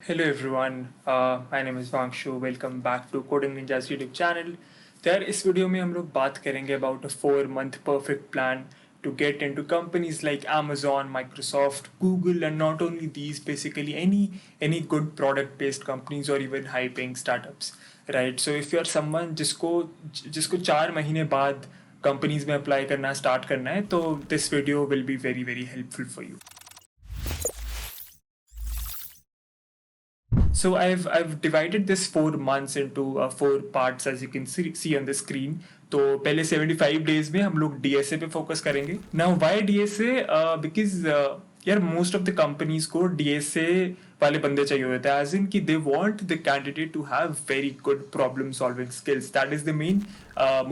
Hello everyone, my name is Vangshu. Welcome back to Coding Ninja's YouTube channel. तो यार इस video में हम लोग बात करेंगे about a 4 month perfect plan to get into companies like Amazon, Microsoft, Google, and not only these, basically any good product based companies or even high paying startups, right? So if you are someone जिसको 4 महीने बाद companies में apply करना start करना है तो this video will be very very helpful for you. So I've divided this 4 months into 4 parts as you can see on the screen. तो पहले 75 days में हम लोग DSA पे फोकस करेंगे. Now why DSA? Because यार most of the companies को DSA वाले बंदे चाहिए होते हैं, as in कि they want the candidate to have very good problem solving skills. That is the main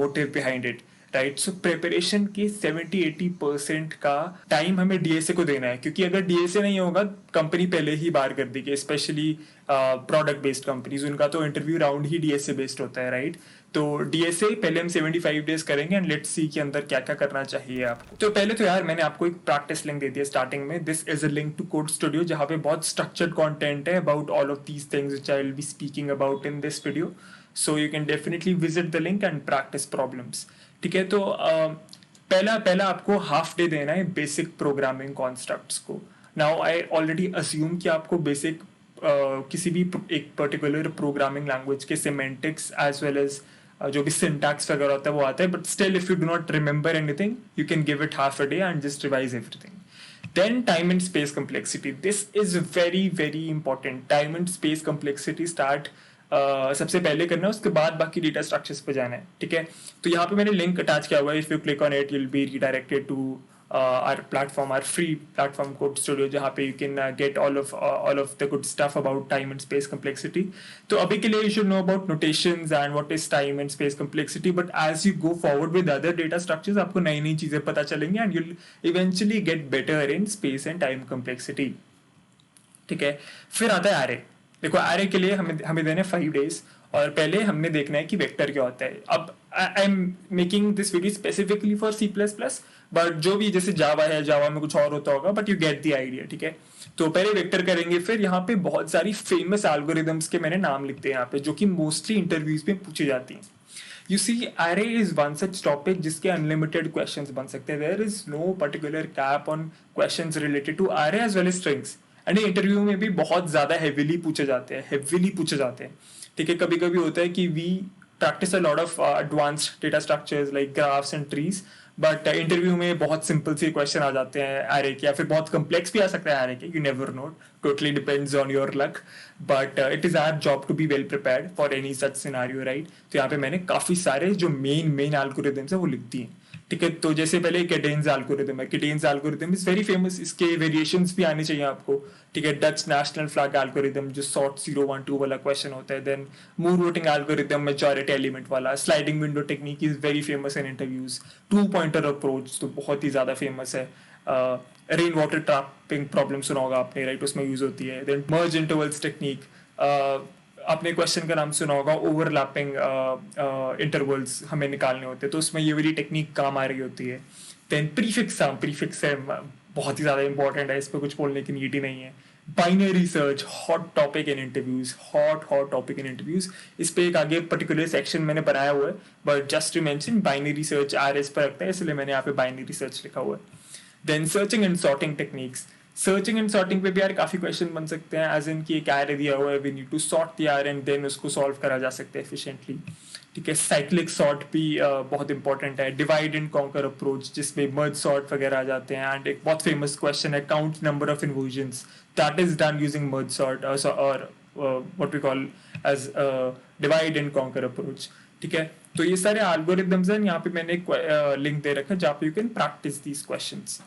motive behind it. Right. So preparation के 70-80% का टाइम हमें डीएसए को देना है, क्योंकि अगर डीएसए नहीं होगा कंपनी पहले ही बाहर कर देगी, स्पेशली प्रोडक्ट बेस्ड कंपनीज. उनका तो इंटरव्यू राउंड ही डीएसए बेस्ड होता है, राइट. तो डीएसए पहले हम 75 डेज करेंगे एंड लेट्स सी के अंदर क्या क्या करना चाहिए आपको. तो पहले तो यार मैंने आपको एक प्रैक्टिस लिंक दे दिया स्टार्टिंग में. This is a link to Code Studio, जहाँ पे बहुत स्ट्रक्चर्ड कंटेंट है about all of these things which I will be speaking about in this video. So you can definitely visit the link and practice problems. ठीक है. तो पहला आपको half day देना है बेसिक प्रोग्रामिंग कॉन्सेप्ट्स को. Now I already assume कि आपको बेसिक किसी भी एक पर्टिकुलर प्रोग्रामिंग लैंग्वेज के सिमेंटिक्स एज वेल एज जो भी सिंटैक्स वगैरह होता है वो आता है, but still if you do not remember anything you can give it half a day and just revise everything. Then time and space complexity. This is very very important. Time and space complexity start सबसे पहले करना है, उसके बाद बाकी data structures पे जाना है. ठीक है. तो यहाँ पे मैंने लिंक अटैच किया हुआ है. If you click on it you will be redirected to our platform, our free platform Code Studio, जहाँ पे you can get all of the good stuff about time and space complexity. तो अभी के लिए you should know about notations and what is time and space complexity, but as you go forward with other data structures आपको नई नई चीज़ें पता चलेंगी and you'll eventually get better in space and time complexity. ठीक है. फिर आता है array. देखो array के लिए हमें देने 5 days, और पहले हमने देखना है कि वेक्टर क्या होता है. अब I am making this video specifically for C++, but जो भी जैसे जावा है, जावा में कुछ और होता होगा, but you get the idea. ठीक है. तो पहले वेक्टर करेंगे. फिर यहाँ पे बहुत सारी फेमस एल्गोरिदम्स के मैंने नाम लिखते हैं यहाँ पे, जो कि मोस्टली इंटरव्यूज में पूछी जाती हैं. You see array is one such topic जिसके अनलिमिटेड क्वेश्चंस बन सकते हैं. There is no particular cap on questions related to array as well as strings. And interview में भी बहुत ज्यादा हेवीली पूछे जाते हैं. ठीक है. कभी कभी होता है कि we practice a lot of advanced data structures like graphs and trees, but interview में बहुत सिंपल से क्वेश्चन आ जाते हैं एरे के, या फिर बहुत कम्प्लेक्स भी आ सकता है एरे के. You never know, totally depends on your luck, but it is our job to be well prepared for any such scenario, right. तो यहाँ पे मैंने काफी सारे जो मेन एल्गोरिथम्स है वो लिख दिए. ठीक है. तो जैसे पहले केडेंस एल्गोरिथम है. Cadence algorithm is very famous. इसके वेरिएशंस भी आने चाहिए आपको. ठीक है. डच नेशनल फ्लैग एल्गोरिथम जो सॉर्ट 0 1 2 वाला क्वेश्चन होता है. देन मूर वोटिंग एल्गोरिथम मेजॉरिटी एलिमेंट वाला. Sliding window technique is very famous in interviews. 2 pointer approach तो बहुत ही ज्यादा फेमस है. रेन वाटर ट्रैपिंग प्रॉब्लम सुना होगा आपने, राइट. उसमें यूज होती है. देन मर्ज इंटरवल्स टेक्निक, आपने क्वेश्चन का नाम सुना होगा. ओवरलैपिंग इंटरवल्स हमें निकालने होते हैं, तो उसमें ये वाली टेक्निक काम आ रही होती है. देन प्रीफिक्स है बहुत ही ज्यादा इंपॉर्टेंट है. इस पर कुछ बोलने की नीड ही नहीं है. Binary search, hot topic in interviews. इस पे एक आगे पर्टिकुलर सेक्शन मैंने बनाया हुआ है, but just to mention binary search arrays पर रखता है, इसलिए मैंने यहाँ पे बाइनरी सर्च लिखा हुआ है. Then searching and sorting techniques. Searching and sorting पे भी यार काफी क्वेश्चन बन सकते हैं, एज इन की एक एरे दिया हुआ है, we need to sort the array and then उसको सॉल्व करा जा सकता है एफिशिएंटली. ठीक है. साइक्लिक सॉर्ट भी बहुत इंपॉर्टेंट है. डिवाइड एंड कॉन्कर अप्रोच जिसमें मर्ज सॉर्ट वगैरह आ जाते हैं. एंड एक बहुत फेमस क्वेश्चन है count number of inversions, that is done using merge sort और what we call as divide and conquer approach. ठीक है. तो ये सारे एल्गोरिथम्स हैं. यहाँ पे मैंने एक लिंक दे रखा है जहाँ पे you can practice these questions.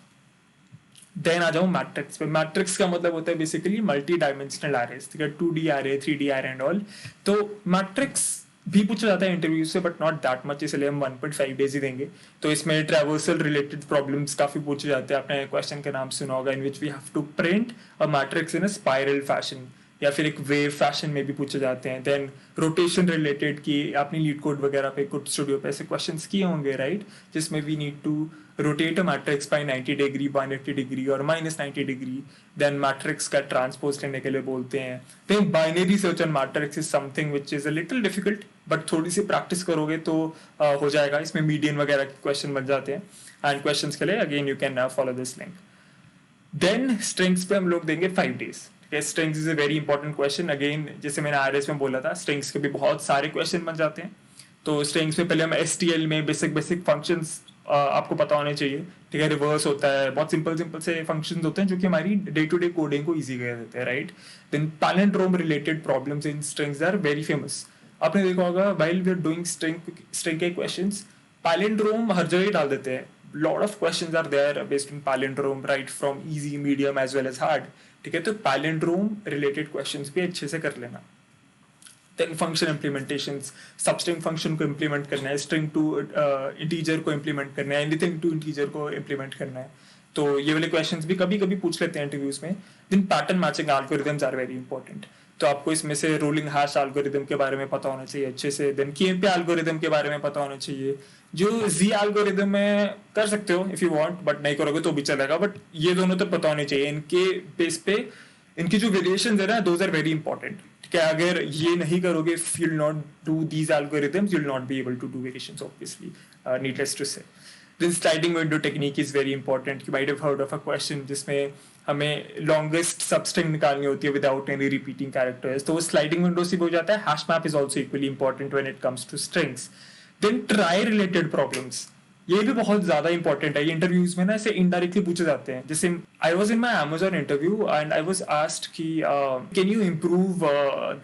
Then आ जाऊँ मैट्रिक्स पे. मैट्रिक्स का मतलब होता है बेसिकली मल्टी डायमेंशनल एरेज. ठीक है. 2D array, 3D array and all. तो मैट्रिक्स भी पूछा जाता है इंटरव्यू से, बट नॉट दैट मच, इसलिए हम 1.5 डेज ही देंगे. तो इसमें ट्रेवर्सल रिलेटेड प्रॉब्लम्स काफी पूछे जाते हैं. आपने क्वेश्चन का नाम सुना होगा, in which we have to print a matrix in a spiral fashion. या फिर एक वेव फैशन में भी पूछे जाते हैं. देन रोटेशन रिलेटेड कि आपने लीड कोड वगैरह पे कोड स्टूडियो पे ऐसे क्वेश्चंस किए होंगे, राइट, जिसमें we need to rotate a matrix by 90 degree, 180 degree और -90 degree. Then matrix का transpose लेने के लिए बोलते हैं. Then binary search on matrix is something which is a little difficult, but थोड़ी सी practice करोगे तो हो जाएगा. इसमें median वगैरह के question बन जाते हैं. And questions के लिए again you can follow this link. Then strings पे हम लोग देंगे 5 days. Okay, strings is a very important question. Again जैसे मैंने RS में बोला था, strings के भी बहुत सारे question बन जाते हैं. तो strings में पहले हम STL में basic functions आपको पता होने चाहिए, ठीक है. रिवर्स होता है, बहुत सिंपल से फंक्शंस होते हैं जो कि हमारी डे टू डे कोडिंग को इजी कर देते हैं, right. Then palindrome related problems in strings are very famous. आपने देखा होगा while we are doing string के क्वेश्चंस, पैलिंड्रोम हर जगह डाल देते हैं. Lot of questions are there based on palindrome, right, from easy, medium as well as hard, ठीक है. तो पैलिंड्रोम रिलेटेड क्वेश्चंस भी अच्छे से कर लेना. Then function implementations, substring function को implement करना है, string to integer को implement करना है, anything to integer को implement करना है. तो ये वाले questions भी कभी कभी पूछ लेते हैं interviews में. Then pattern matching algorithms are very important. तो आपको इसमें से rolling hash algorithm के बारे में पता होना चाहिए अच्छे से. Then KMP algorithm के बारे में पता होना चाहिए. जो Z algorithm में कर सकते हो if you want, but नहीं करोगे तो भी चलेगा. But ये दोनों तो पता होने चाहिए. इनके बेस पे इनकी जो वेरिएशंस है ना, those are very important. क्या अगर ये नहीं करोगे, if you'll not do these algorithms, you'll not be able to do variations, obviously, needless to say. Then sliding window technique is very important. You might have heard of a question जिसमें हमें longest substring निकालनी होती है without any repeating characters. तो वो sliding window से भी हो जाता है. Hash map is also equally important when it comes to strings. Then try related problems. ये भी बहुत ज्यादा इंपॉर्टेंट है. ये इंटरव्यूज में ना ऐसे इनडायरेक्टली पूछे जाते हैं. जैसे I was in my Amazon interview and I was asked कि can you improve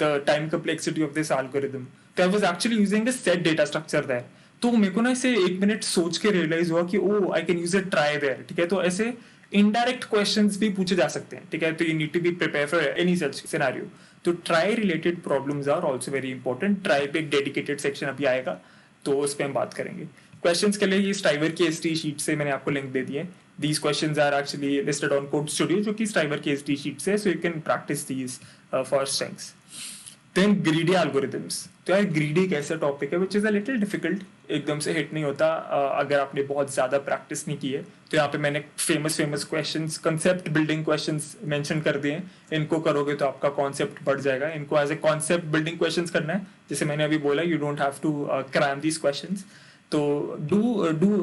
the time complexity of this algorithm. तो I was actually using the set data structure there. तो मेरे को ना ऐसे 1 मिनट सोच के रियलाइज हुआ कि oh I can use a trie there, ठीक है. तो ऐसे इनडायरेक्ट क्वेश्चंस भी पूछे जा सकते हैं, ठीक है. तो you need to be prepare for any such scenario. तो trie related problems are also very important. Trie पे एक डेडिकेटेड सेक्शन अभी आएगा, तो उस पर हम बात करेंगे. क्वेश्चंस के लिए ये स्ट्राइवर की एसटी शीट से मैंने आपको लिंक दे दिए. These questions are actually listed on code Studio, जो कि स्ट्राइवर की एसटी शीट से, so you can practice these for strings. Then greedy algorithms. तो यार ग्रीडी एक ऐसा टॉपिक है which is a little difficult. एकदम से हिट नहीं होता अगर आपने बहुत ज्यादा प्रैक्टिस नहीं की है. तो यहाँ पे मैंने famous questions, concept building questions mention कर दिए. इनको करोगे तो आपका कॉन्सेप्ट बढ़ जाएगा. इनको as a concept building questions करना है. जैसे मैंने अभी बोला, you don't have to cram these questions. तो do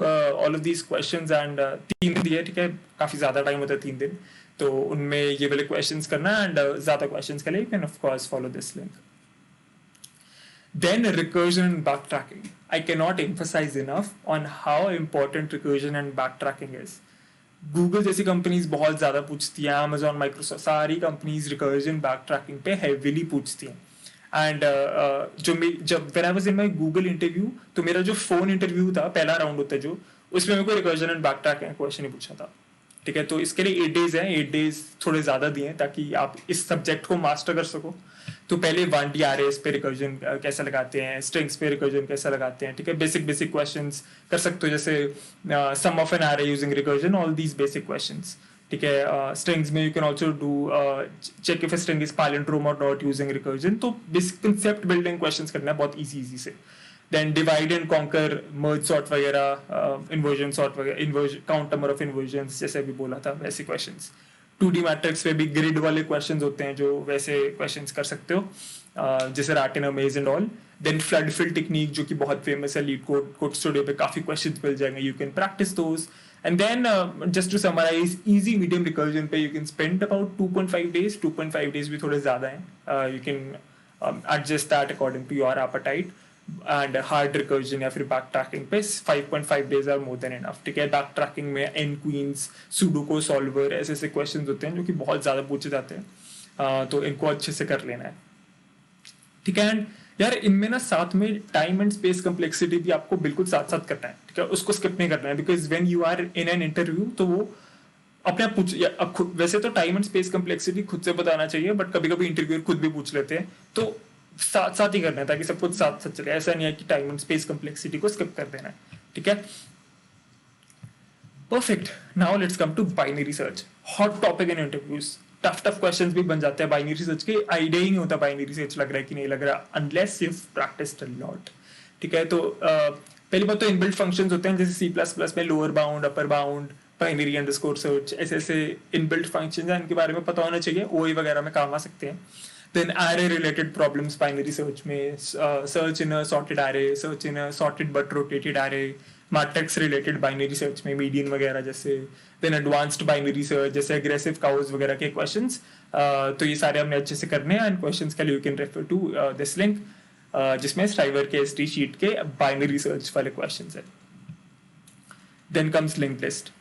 all of these questions and 3 दिन दिए, ठीक है. काफी ज्यादा टाइम होता है 3 दिन. तो उनमें ये वाले क्वेश्चंस करना एंड ज्यादा क्वेश्चंस के लिए you can of course follow this link. Then recursion and backtracking. I cannot emphasize enough on how important recursion and backtracking is. Google जैसी कंपनीज बहुत ज्यादा पूछती हैं, Amazon, Microsoft, सारी कंपनीज recursion backtracking पे heavily पूछती हैं. एंड जब when I was in my Google interview, तो मेरा जो फोन इंटरव्यू था, पहला राउंड होता है जो, उसमें मेरे को रिकर्जन एंड बैकट्रैकिंग क्वेश्चन ही पूछा था, ठीक है. तो इसके लिए 8 days है. 8 days थोड़े ज्यादा दिए हैं ताकि आप इस सब्जेक्ट को मास्टर कर सको. तो पहले 1D arrays पे रिकर्जन कैसे लगाते हैं, स्ट्रिंग्स पे रिकर्जन कैसे लगाते हैं, ठीक है. बेसिक क्वेश्चंस कर सकते हो, जैसे sum of an array using recursion, all these basic questions, ठीक है. स्ट्रिंग्स में you can also do check if a string is palindrome और नॉट यूजिंग रिकर्जन. तो बेसिक कंसेप्ट बिल्डिंग क्वेश्चंस करना है बहुत इजी से. Then divide and conquer, merge sort वगैरह, इन्वर्जन सॉर्ट वगैरह, काउंट नंबर ऑफ इन्वर्जन्स, जैसे अभी बोला था वैसे क्वेश्चंस. 2D मैट्रिक्स में भी ग्रिड वाले क्वेश्चंस होते हैं, जो वैसे क्वेश्चंस कर सकते हो, जैसे rat in maze and all. Then flood fill technique, जो कि बहुत फेमस है, लीड कोड स्टूडियो पे काफी क्वेश्चंस मिल जाएंगे, you can practice those. And then just to summarize, easy medium recursion पे you can spend about 2.5 days. 2.5 days भी थोड़े ज़्यादा हैं. You can adjust that according to your appetite. And hard recursion या फिर backtracking पे 5.5 days are more than enough. ठीक है. backtracking में n queens, sudoku solver, ऐसे questions होते हैं जो कि बहुत ज़्यादा पूछे जाते हैं. तो इनको अच्छे से कर लेना है, ठीक है. एंड यार इनमें ना साथ में टाइम एंड स्पेस कम्प्लेक्सिटी भी आपको बिल्कुल साथ साथ करना है, ठीक है. उसको स्किप नहीं करना है, because when you are in an interview तो वो अपने आप पूछ, अब खुद वैसे तो टाइम एंड स्पेस कम्प्लेक्सिटी खुद से बताना चाहिए, बट कभी कभी इंटरव्यूअर खुद भी पूछ लेते हैं. तो साथ साथ ही करना है ताकि सब कुछ साथ साथ चले. ऐसा नहीं है कि टाइम एंड स्पेस कम्प्लेक्सिटी को स्किप कर देना है, ठीक है. Perfect. Now let's come to binary search, hot topic in interviews. Tough questions भी बन जाते हैं बाइनरी सर्च के, आइडिया ही नहीं होता बाइनरी सर्च लग रहा है कि नहीं लग रहा, unless you practised a lot. ठीक है, तो पहली बात तो इनबिल्ट फंक्शंस होते हैं जैसे सी प्लस प्लस में lower bound, upper bound, binary underscore search, ऐसे ऐसे इनबिल्ट फंक्शंस हैं, इनके बारे में पता होना चाहिए, ओए वगैरह में काम आ सकते हैं। Then array related problems binary search में, search in a sorted array, search in a sorted but rotated array, matrix related binary search में मीडियन वगैरह जैसे, देन एडवांस्ड बाइनरी सर्च जैसे एग्रेसिव काउज वगैरह के क्वेश्चंस। तो ये सारे हमने अच्छे से करने हैं, एंड क्वेश्चंस के लिए you can refer to this link, जिसमें स्ट्राइवर के एसटी शीट के बाइनरी सर्च वाले क्वेश्चंस है। Then comes link list.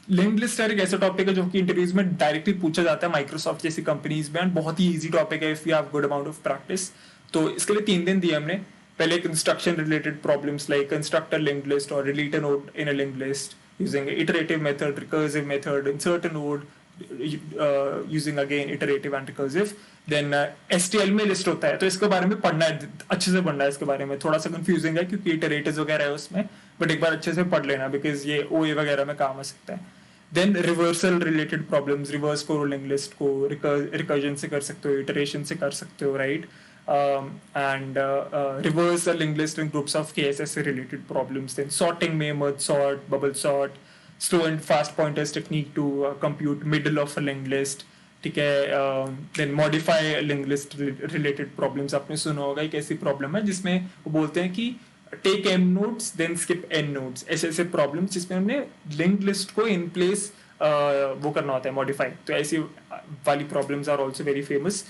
Link list एक ऐसा टॉपिक है जो कि इंटरव्यूज में डायरेक्टली पूछा जाता है माइक्रोसॉफ्ट जैसी कंपनीज में, एंड बहुत ही इजी टॉपिक है if you have good amount of practice. तो इसके लिए 3 दिन दिए हमने। पहले construction related problems like construct a link list और delete a node in a link list using iterative method, recursive method, insert a node using again iterative and recursive. Then STL में list होता है, तो इसके बारे में पढ़ना है, अच्छे से पढ़ना है इसके बारे में। थोड़ा सा कंफ्यूजिंग है क्योंकि इटरेटिव वगैरह है उसमें, बट एक बार अच्छे से पढ़ लेना बिकॉज ये ओए वगैरह में काम आ सकता है। Then reversal related problems, reverse करो लिंक लिस्ट को, रिकर्जन से कर सकते हो, इटरेशन से कर सकते हो, right, and reverse link list in groups of KSS से रिलेटेड प्रॉब्लम्स। देन सॉर्टिंग में merge sort, bubble sort, slow and fast pointers technique to compute middle of a link list. ठीक है, then modify link list related problems, आपने सुना होगा एक ऐसी problem है जिसमें वो बोलते हैं कि take m nodes then skip n nodes, ऐसे ऐसे प्रॉब्लम्स जिसमें हमने लिंक लिस्ट को इन प्लेस वो करना होता है, मॉडिफाई। तो ऐसी वाली problems are also very famous.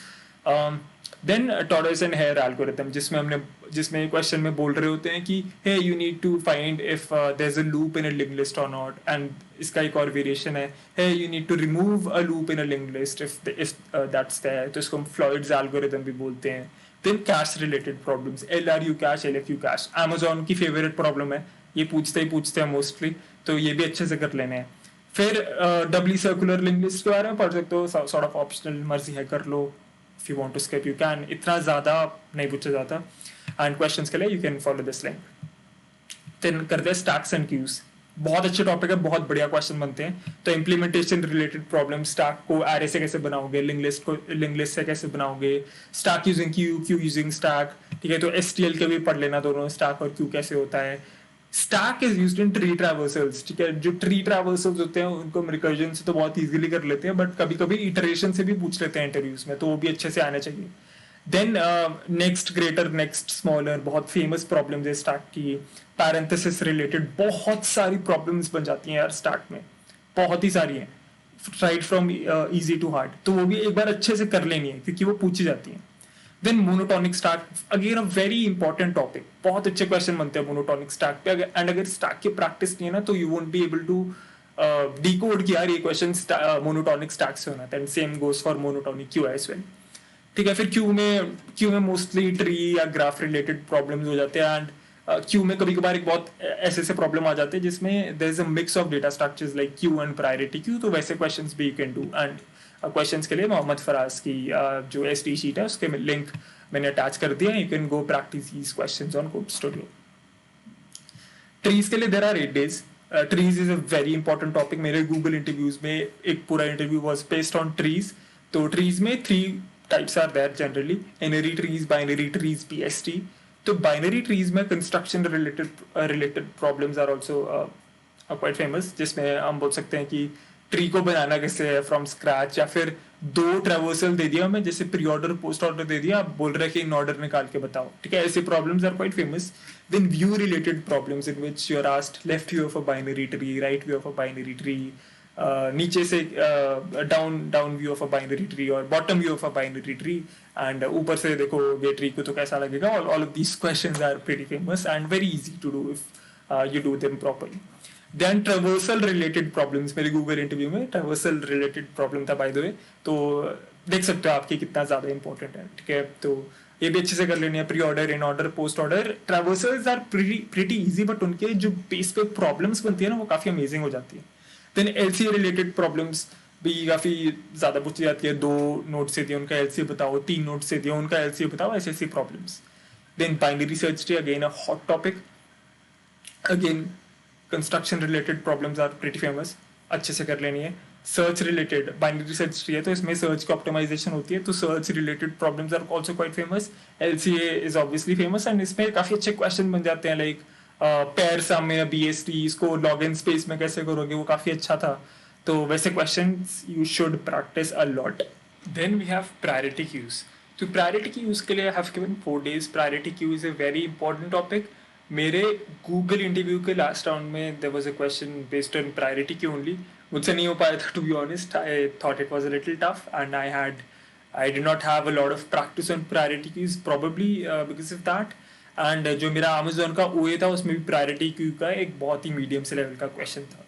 Then tortoise and hare algorithm, जिसमें क्वेश्चन में बोल रहे होते हैं कि hey you need to find if there is a loop in a link list और नॉट, एंड इसका एक और वेरिएशन है, hey you need to remove a loop in a link list if that's there, तो इसको हम Floyd's algorithm भी बोलते हैं। Then cache related problems, LRU cash, LFU cash, Amazon की फेवरेट प्रॉब्लम है, ये पूछते हैं मोस्टली, तो ये भी अच्छे से कर लेने हैं। फिर डबली सर्कुलर लिंक लिस्ट के बारे में पढ़ सकते हो, सॉर्ट ऑफ ऑप्शनल, मर्जी है कर लो, if you want to skip you can, इतना ज्यादा नहीं पूछा जाता, एंड क्वेश्चंस के लिए you can follow this link. Then करते हैं स्टैक्स एंड क्यूज, बहुत अच्छे टॉपिक है, बहुत बढ़िया क्वेश्चन बनते हैं। तो इम्प्लीमेंटेशन रिलेटेड प्रॉब्लम, स्टैक को एरे से कैसे बनाओगे, लिंक लिस्ट से कैसे बनाओगे, stack using Q, Q using stack. ठीक है, तो STL के भी पढ़ लेना दोनों, स्टैक और क्यू कैसे होता है। Stack is used in tree traversals. ठीक है, जो ट्री ट्रैवर्सल्स होते हैं उनको हम रिकर्जन से तो बहुत इजीली कर लेते हैं, बट कभी कभी इटरेशन से भी पूछ लेते हैं इंटरव्यूज में, तो वो भी अच्छे से आना चाहिए। Then next greater, next smaller, बहुत फेमस प्रॉब्लम्स है स्टैक की। पैरेंथेसिस रिलेटेड बहुत सारी प्रॉब्लम्स बन जाती हैं यार स्टैक में, बहुत ही सारी हैं, right from easy to hard, तो वो भी एक बार अच्छे से कर लेनी है क्योंकि वो पूछी जाती हैं। Then monotonic stack, again a very important topic, बहुत अच्छे क्वेश्चन बनते हैं मोनोटोनिक स्टैक पे, एंड अगर स्टैक की प्रैक्टिस नहीं है ना तो you won't be able to decode कि यार ये क्वेश्चन मोनोटोनिक स्टैक से होना था, and same goes for monotonic queue as well. ठीक है, फिर क्यू में मोस्टली ट्री या ग्राफ रिलेटेड प्रॉब्लम्स हो जाते हैं, एंड क्यू में कभी कभार एक बहुत ऐसे ऐसे प्रॉब्लम आ जाते हैं जिसमें there is a mix of data structures like queue and priority queue, तो वैसे क्वेश्चंस भी you can do. And questions के लिए मोहम्मद फराज की जो एसटी शीट है उसके लिंक मैंने अटैच कर दिया, you can go practice these questions on code studio. Trees के लिए there are 8 days। Trees is a very important topic, मेरे गूगल इंटरव्यूज में एक पूरा interview was based on trees. तो ट्रीज में 3 types are there generally: n-ary trees, binary trees, BST. तो binary trees में construction related problems are also quite famous, जिसमें हम बोल सकते हैं कि ट्री को बनाना कैसे है फ्रॉम स्क्रैच, या फिर 2 ट्रेवर्सल दे दिया हमें, जैसे प्री ऑर्डर पोस्ट ऑर्डर दे दिया, आप बोल रहे हैं कि इन ऑर्डर निकाल के बताओ। ठीक है, ऐसे problems are quite famous. Then view related problems in which you are asked left view of a binary tree, right view of a binary tree, नीचे से down view of a binary tree और bottom view of a binary tree, and ऊपर से देखो ये tree को तो कैसा लगेगा। All of these questions are pretty famous and very easy to do if you do them properly. Then traversal related problems, मेरे गूगल इंटरव्यू में ट्रेवर्सल रिलेटेड प्रॉब्लम था बाय द वे, तो देख सकते हो आपकी कितना ज्यादा इंपॉर्टेंट है। ठीक है, तो ये भी अच्छे से कर लेनी है। Pre order, in order, post order, traversals are pretty easy, but उनके जो बेस पे प्रॉब्लम्स बनती है ना वो काफी अमेजिंग हो जाती है। देन LCA रिलेटेड प्रॉब्लम्स भी काफी ज्यादा पूछी जाती है, 2 नोट से दिया उनका LCA बताओ, 3 नोट से दिया उनका LCA बताओ, ऐसी ऐसी problems. Then binary search tree, again a hot topic, again construction related problems are pretty famous, अच्छे से कर लेनी है। Search related binary search tree है, तो इसमें सर्च की ऑप्टिमाइजेशन होती है, तो search related problems are also quite famous. LCA is obviously famous, and इसमें काफी अच्छे क्वेश्चन बन जाते हैं, लाइक पेयर सम में बीएसटी इसको लॉगिन स्पेस में कैसे करोगे, वो काफी अच्छा था. तो वैसे questions you should practice a lot. Then we have priority queues. तो प्रायोरिटी क्यूज के लिए I have given 4 days. Priority queue is a very important topic. मेरे गूगल इंटरव्यू के लास्ट राउंड में there was a question based on priority queue only. मुझसे नहीं हो पाया था, to be honest. I thought it was a little tough and I did not have a lot of practice on priority queues, probably because of that. And जो मेरा Amazon का ओए था उसमें भी प्रायोरिटी क्यू का एक बहुत ही मीडियम से लेवल का क्वेश्चन था.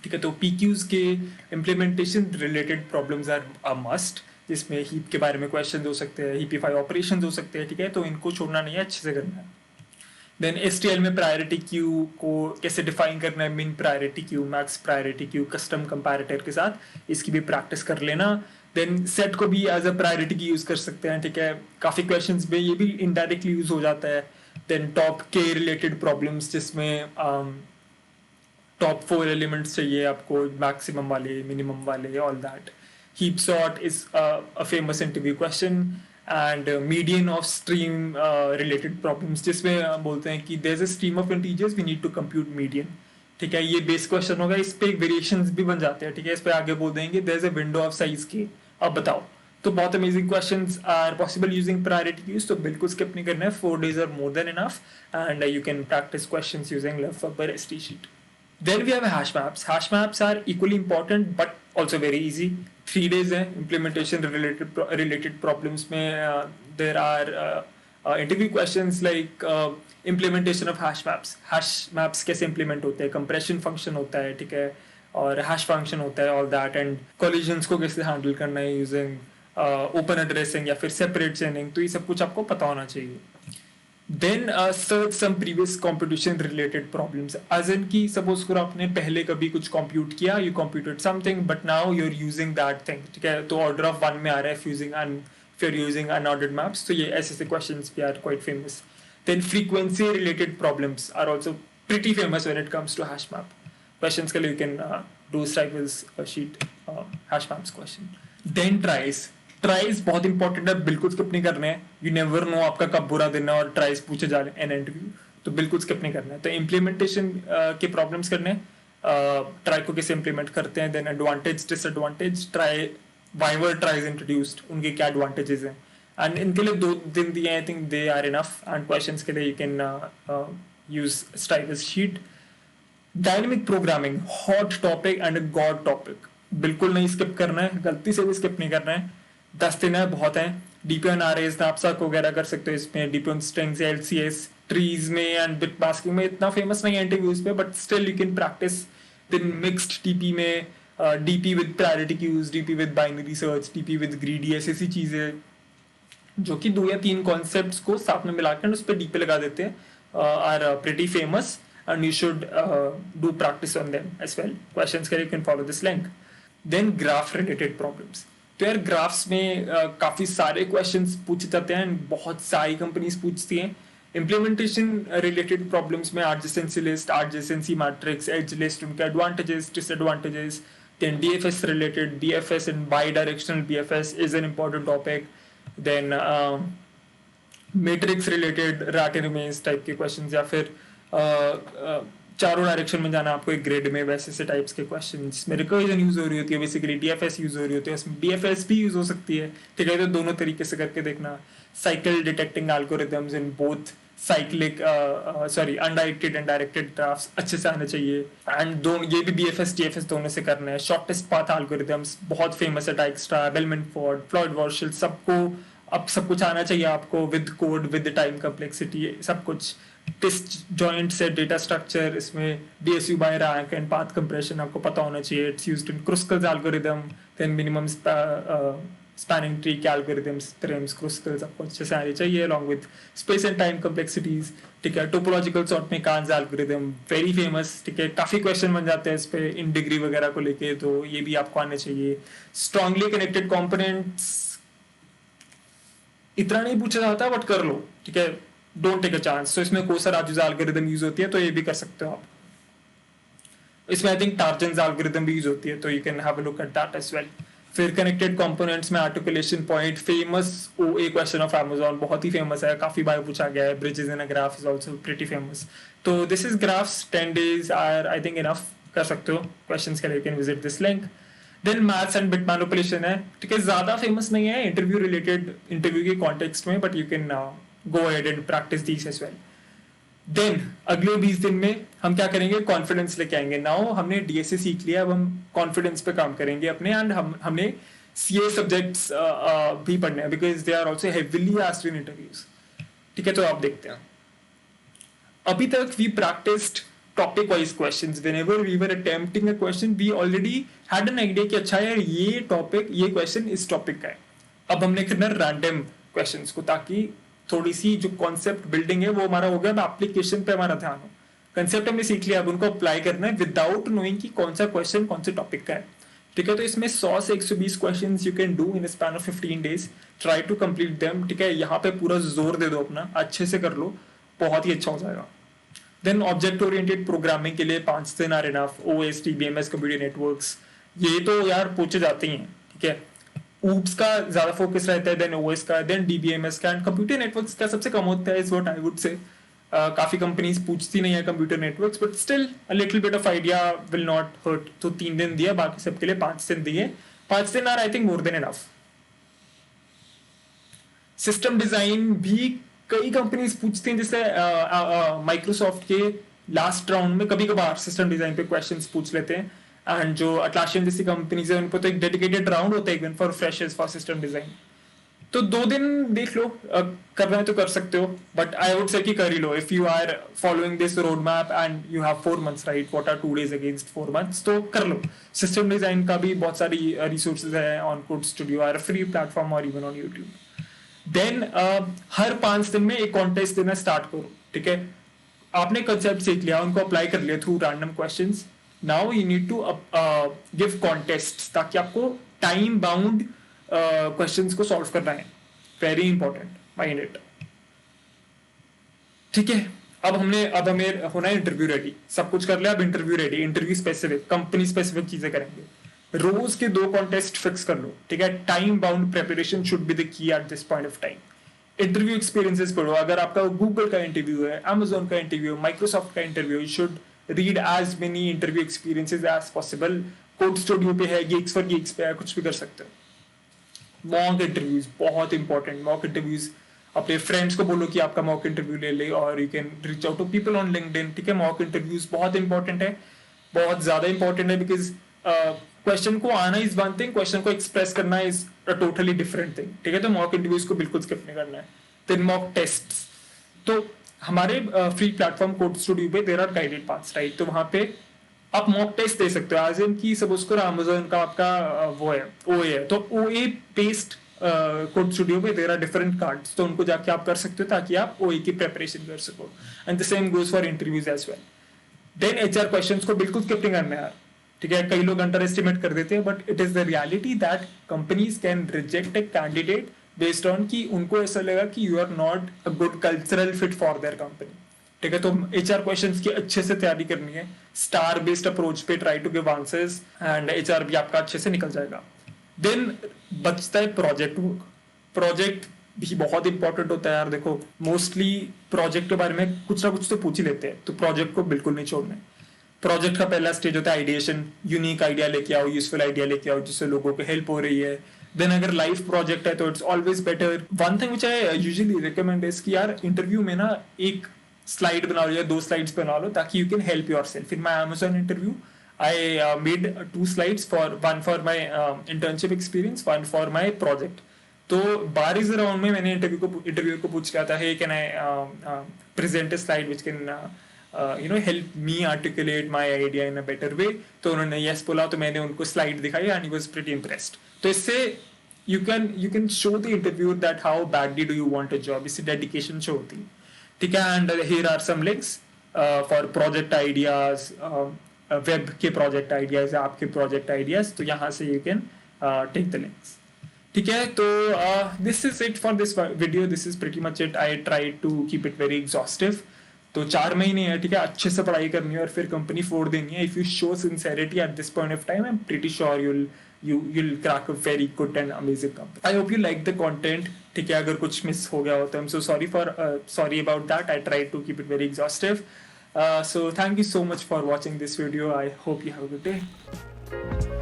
ठीक है, तो पीक्यूज के implementation related problems are a must, जिसमें हीप के बारे में क्वेश्चन हो सकते हैं, हीपीफाई ऑपरेशन हो सकते हैं. ठीक है, तो इनको छोड़ना नहीं है, अच्छे से करना है. देन एसटीएल में प्रायोरिटी क्यू को कैसे डिफाइन करना है, मिन priority queue, max priority queue, custom comparator के साथ, इसकी भी प्रैक्टिस कर लेना. देन सेट को भी एज अ प्रायोरिटी की यूज कर सकते हैं. ठीक है, काफी क्वेश्चंस में ये भी इनडायरेक्टली यूज हो जाता है. देन टॉप के रिलेटेड प्रॉब्लम्स, जिसमें टॉप 4 एलिमेंट्स चाहिए आपको, मैक्सिमम वाले, मिनिमम वाले, all that. Heap sort is a famous interview question. And median of stream related problems, जिसमें बोलते हैं कि there is a stream of integers, we need to compute median. ठीक है, ये बेस क्वेश्चन होगा, इस पे वेरिएशंस भी बन जाते हैं. ठीक है, इस पे आगे बोल देंगे there is a window of size K, अब बताओ. तो बहुत amazing questions are possible using priority queues, तो बिल्कुल स्किप नहीं करना है. 4 days are more than enough, and you can practice questions using Lefebvre ST sheet. Then we have hash maps. Hash maps are equally important but also very easy. 3 days है implementation related problems में. There are interview questions like implementation of hash maps. Hash maps कैसे implement होते हैं, compression function होता है, ठीक है, और hash function होता है, all that, and collisions को कैसे handle करना है using open addressing या फिर separate chaining. तो ये सब कुछ आपको पता होना चाहिए. Then search some previous computation related problems. As in कि suppose करो आपने पहले कभी कुछ compute किया, you computed something, but now you're using that thing. ठीक है, तो order of 1 में आ रहा है if you're using unordered maps. तो ये ऐसे से questions भी are quite famous. Then frequency related problems are also pretty famous when it comes to hash map. Questions के लिए you can do Stifel's sheet hash maps question. Then tries. Tries बहुत important है, बिल्कुल skip नहीं करना है. You never no आपका कब बुरा दिन है और ट्राइज पूछे जा रहे हैं एन इंटरव्यू, तो बिल्कुल स्किप नहीं करना है. तो इम्प्लीमेंटेशन के प्रॉब्लम्स करने हैं, ट्राई को कैसे इम्प्लीमेंट करते हैं. देन एडवांटेज डिसएडवांटेज, ट्राई वाइवर ट्राइज इंट्रोड्यूस्ड, उनके क्या एडवांटेजेस हैं. एंड इनके लिए 2 दिन दिए, I think they are enough. And questions के लिए you can use stylus sheet. Dynamic programming, hot topic and god topic, बिल्कुल नहीं स्किप करना है, गलती से भी स्किप नहीं करना है. 10 दिन है, बहुत है. डीपीओन आरएस, नैपसैक वगैरह कर सकते हो इसमें. डीपीओन स्ट्रिंग्स, एलसीएस, ट्रीज में एंड बिट मास्किंग में इतना फेमस नहीं है इंटरव्यूज पे, but still you can practice. Then mixed DP में DP with priority queues, DP with binary search, DP with greedy, ऐसी चीजें जो कि 2 या 3 कॉन्सेप्ट्स को साथ में मिलाकर उस पर डीपी लगा देते हैं, are pretty famous, and you should do practice on them as well. Questions के लिए you can follow this link. Then graph related problems. तो यार ग्राफ्स में काफी सारे क्वेश्चंस पूछे जाते हैं, बहुत सारी कंपनीज पूछती हैं. इम्प्लीमेंटेशन रिलेटेड प्रॉब्लम्स में adjacency list, adjacency matrix, edge list, उनके advantages, disadvantages. Then DFS related, DFS and bi directional BFS is an important topic. Then matrix related rat and remains type के questions, या फिर चारों direction में जाना आपको एक ग्रिड में, वैसे से टाइप्स के क्वेश्चन जिसमें रिकर्जन यूज हो रही होती है, बेसिकली डीएफएस यूज हो रही होती है, उसमें बीएफएस भी यूज हो सकती है. ठीक है, तो दोनों तरीके से करके देखना. Cycle detecting algorithms in both cyclic undirected and directed drafts अच्छे से आने चाहिए. एंड दो ये भी बीएफएस टीएफएस दोनों से करना है. शॉर्टेस्ट पाथ एल्गोरिथम्स बहुत फेमस है, डाइक्स्ट्रा, बेलमैन-फोर्ड, फ्लॉयड-वार्शल, सबको अब सब कुछ आना चाहिए आपको, with code, with time complexity, सब कुछ. Disjoint set data structure, इसमें DSU by rank and path compression आपको पता होना चाहिए. It's used in Kruskal's algorithm. Then minimum spanning tree के एल्गोरिथम्स, प्रिम्स, क्रुस्कल्स आपको अच्छे से आने चाहिए, along with space and time complexities. ठीक है, टोपोलॉजिकल सॉर्ट में कांज एल्गोरिथम वेरी फेमस. ठीक है, काफी क्वेश्चन बन जाते हैं इस पे इन डिग्री वगैरह को लेके, तो ये भी आपको आने चाहिए. स्ट्रांगली कनेक्टेड कंपोनेंट्स इतना नहीं पूछा जाता, बट कर लो. ठीक है, डोंट टेक अ चांस. तो इसमें कोसा राजुजा एल्गोरिथम यूज होती है, तो ये भी कर सकते हो आप. इसमें आई थिंक टार्जन्स एल्गोरिथम भी यूज होती है, तो you can have a look at that as well. फिर कनेक्टेड कंपोनेंट्स में articulation point, famous OA question of Amazon बहुत ही फेमस है, काफी बार पूछा गया है. Bridges in a graph is also pretty famous. तो this is graphs 10 days are I think enough. कर सकते हो क्वेश्चंस के लिए, you can visit this link. Then maths and bit manipulation है, ठीक है, ज्यादा फेमस नहीं है इंटरव्यू रिलेटेड, इंटरव्यू के कॉन्टेक्स्ट में, but you can go ahead and practice these as well. Then अगले 20 दिन में हम क्या करेंगे, कॉन्फिडेंस लेके आएंगे. नाउ हमने डीएसए सीख लिया, अब हम कॉन्फिडेंस पे काम करेंगे अपने. एंड हमने सीए सब्जेक्ट्स भी पढ़ने हैं, because they are also heavily asked in interviews. ठीक है, तो आप देखते हैं. अभी तक we practised topic wise questions. Whenever we were attempting a question we already had an idea कि अच्छा यार ये टॉपिक, ये क्वेश्चन इस टॉपिक का है. अब हमने करना रैंडम क्वेश्चंस को, ताकि थोड़ी सी जो कॉन्सेप्ट बिल्डिंग है वो हमारा हो गया, अब एप्लीकेशन पे हमारा ध्यान हो. कंसेप्ट हमने सीख लिया, अब उनको अप्लाई करना है विदाउट नोइंग कि कौन सा क्वेश्चन कौन से टॉपिक का है. ठीक है, तो इसमें 100 से 120 questions you can do in span of 15 days. Try to complete them. ठीक है, यहाँ पे पूरा जोर दे दो अपना, अच्छे से कर लो, बहुत ही अच्छा हो जाएगा. देन ऑब्जेक्ट ओरिएंटेड प्रोग्रामिंग के लिए 5 दिन are enough. OS, DBMS, computer networks, ये तो यार पूछे जाते ही हैं. ठीक है, ऊप्स का ज्यादा फोकस रहता है, देन ओएस का, देन डीबीएमएस का. एंड कंप्यूटर नेटवर्क्स का सबसे कम होता है, is what I would say. काफी कंपनीज पूछती नहीं है computer networks, but still a little bit of idea will not hurt. तो 3 दिन दिया, बाकी सबके लिए 5 दिन दिए. 5 दिन are I think more than enough. System design भी कई कंपनीज पूछती हैं, जैसे माइक्रोसॉफ्ट के लास्ट राउंड में कभी कभार सिस्टम डिजाइन पे क्वेश्चंस पूछ लेते हैं. एंड जो अटलासियन जैसी कंपनीज है उनको तो एक डेडिकेटेड राउंड होता है even for freshers for system design. तो 2 दिन देख लो, करना है तो कर सकते हो, बट आई वुड से कि कर ही लो. If you are following this road map and you have 4 months, right, what are 2 days against 4 months, तो कर लो. सिस्टम डिजाइन का भी बहुत सारी रिसोर्सेज है on code studio, are free platform और इवन ऑन यूट्यूब. देन हर 5 दिन में एक कॉन्टेस्ट देना स्टार्ट करो. ठीक है, आपने कंसेप्ट सीख लिया, उनको अप्लाई कर लिया through random questions. Now you need to give contest, ताकि आपको टाइम बाउंड क्वेश्चंस को सॉल्व करना है. Very important, mind it. ठीक है, अब हमें होना है इंटरव्यू रेडी. सब कुछ कर लिया, अब interview ready. Interview specific, company specific चीजें करेंगे. रोज के 2 कॉन्टेस्ट फिक्स कर लो. ठीक है, time bound preparation should be the key at this point of time. Interview experiences पढ़ो. अगर आपका गूगल का इंटरव्यू है, Amazon का इंटरव्यू, माइक्रोसॉफ्ट का interview, you should read as many interview experiences as possible. Code studio पे है, gigs for gigs पे है, कुछ भी कर सकते हो. मॉक इंटरव्यूज बहुत इंपॉर्टेंट. मॉक इंटरव्यूज अपने फ्रेंड्स को बोलो कि आपका मॉक इंटरव्यू ले ले, और you can reach out to people on LinkedIn. ठीक है, मॉक इंटरव्यूज बहुत इंपॉर्टेंट है, बहुत ज्यादा इंपॉर्टेंट है, बिकॉज क्वेश्चन को आना इज वन थिंग, क्वेश्चन को एक्सप्रेस करना is a totally different thing. ठीक है, तो मॉक इंटरव्यूज को बिल्कुल स्किप नहीं करना है. देन मॉक टेस्ट्स, तो हमारे फ्री प्लेटफॉर्म कोड स्टूडियो पे there are guided paths, right. तो वहां पे आप मॉक टेस्ट दे सकते हो, एज इन की सपोज करो Amazon का आपका वो है, ओए है, तो ओए बेस्ड कोड स्टूडियो पे देयर आर डिफरेंट कार्ड्स, तो उनको जाके आप कर सकते हो ताकि आप ओए की प्रिपरेशन कर सको. And the same goes for interviews as well. Then HR questions को बिल्कुल स्किप नहीं करना है. ठीक है, कई लोग अंडर एस्टिमेट कर देते हैं, but it is the reality that companies can reject a candidate based on कि उनको ऐसा लगा कि you are not a good cultural fit for their company. ठीक है, तो एचआर क्वेश्चंस की अच्छे से तैयारी करनी है. स्टार बेस्ड अप्रोच पे try to give answers, and HR भी आपका अच्छे से निकल जाएगा. देन बचता है प्रोजेक्ट वर्क. प्रोजेक्ट भी बहुत इंपॉर्टेंट होता है यार. देखो, मोस्टली प्रोजेक्ट के बारे में कुछ ना कुछ तो पूछ ही लेते हैं, तो प्रोजेक्ट को बिल्कुल नहीं छोड़ना है. प्रोजेक्ट का पहला स्टेज होता है आइडिएशन. यूनिक आइडिया लेके आओ, यूजफुल आइडिया लेके आओ, जिससे लोगों को हेल्प हो रही है. देन अगर लाइव प्रोजेक्ट है तो it's always better. One thing which I usually recommend is कि यार इंटरव्यू में ना एक स्लाइड बना लो या 2 slides बना लो, ताकि you can help yourself. In my Amazon interview I made 2 slides, one for my internship experience, one for my project. तो बारिश राउंड में मैंने इंटरव्यू को पूछ लिया था, hey can I present a slide which can help me articulate my idea in a better way. तो उन्होंने यस बोला, तो मैंने उनको स्लाइड दिखाई and he was pretty impressed. तो इससे you can show the interview that how badly do you want a job. इससे डेडिकेशन शो होती है. ठीक है, and here are some links for project ideas, web के प्रोजेक्ट आइडियाज, आपके project ideas. तो यहाँ से you can take the links. ठीक है, तो this is it for this video. This is pretty much it. I try to keep it very exhaustive. तो 4 महीने है, ठीक है, अच्छे से पढ़ाई करनी है और फिर कंपनी फोड़ देनी है. If you show sincerity eight this point of time, I am pretty sure you'll crack a very good and amazing company. I hope you like the content. ठीक है, अगर कुछ मिस हो गया हो तो I'm so sorry about that. I tried to keep it very exhaustive. So thank you so much for watching this video. I hope you have a good day.